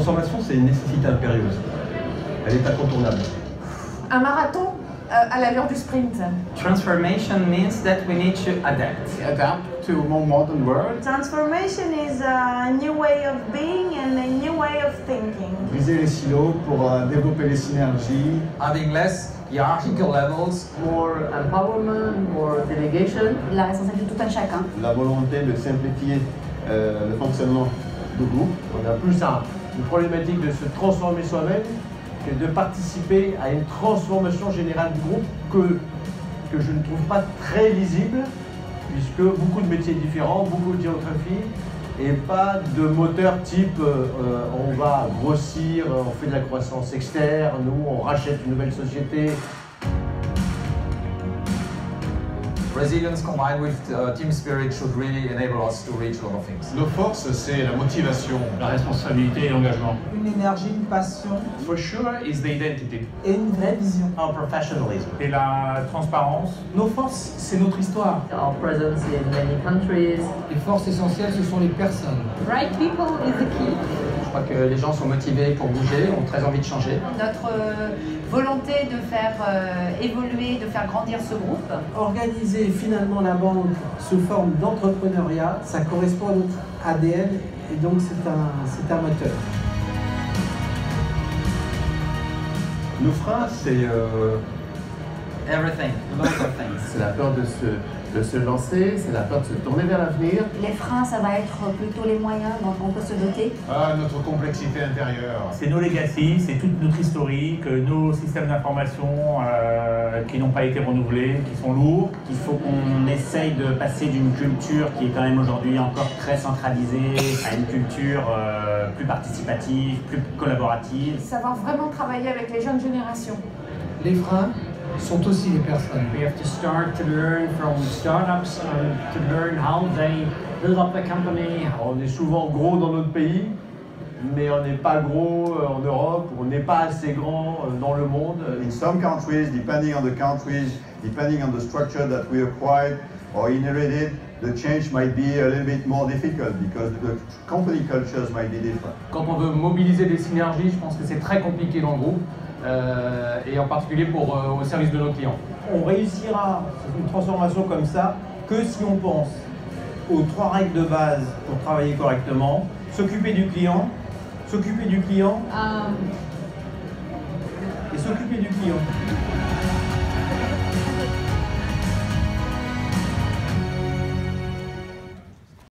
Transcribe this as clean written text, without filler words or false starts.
transformation, c'est une nécessité impérieuse. Elle est incontournable. Un marathon à l'allure du sprint. Transformation means that we need to adapt. Adapt to a more modern world. Transformation is a new way of being and a new way of thinking. Briser les silos pour développer les synergies. Having less hierarchical levels. More empowerment, more delegation. La responsabilité de tout un chacun. La volonté de simplifier le fonctionnement du groupe. On a plus une problématique de se transformer soi-même que de participer à une transformation générale du groupe que je ne trouve pas très lisible, puisque beaucoup de métiers différents, beaucoup de géographie, et pas de moteur type on va grossir, on fait de la croissance externe, nous on rachète une nouvelle société. Resilience combined with team spirit should really enable us to reach a lot of things. Nos forces, c'est la motivation, la responsabilité et l'engagement. Une énergie, une passion. For sure is the identity. Et une vraie vision. Our professionalism. Et la transparence. Nos forces, c'est notre histoire. Our presence in many countries. Les forces essentielles, ce sont les personnes. Right people is the key. Je crois que les gens sont motivés pour bouger, ont très envie de changer. Notre volonté de faire évoluer, de faire grandir ce groupe. Organiser finalement la banque sous forme d'entrepreneuriat, ça correspond à notre ADN et donc c'est un moteur. Nos freins, c'est everything, lots of things. C'est la peur de se lancer, c'est la peur de se tourner vers l'avenir. Les freins, ça va être plutôt les moyens dont on peut se doter. Ah, notre complexité intérieure. C'est nos legacy, c'est toute notre historique, nos systèmes d'information qui n'ont pas été renouvelés, qui sont lourds. Il faut qu'on essaye de passer d'une culture qui est quand même aujourd'hui encore très centralisée à une culture plus participative, plus collaborative. Savoir vraiment travailler avec les jeunes générations. Les freins sont aussi les personnes. We have to start to learn from startups and to learn how they build up a company. On est souvent gros dans notre pays, mais on n'est pas gros en Europe, on n'est pas assez grand dans le monde. In some countries, depending on the countries, depending on the structure that we acquired or inherited, the change might be a little bit more difficult because the company cultures might be different. Quand on veut mobiliser des synergies, je pense que c'est très compliqué dans le groupe. Et en particulier au service de nos clients. On réussira une transformation comme ça que si on pense aux 3 règles de base pour travailler correctement, s'occuper du client et s'occuper du client.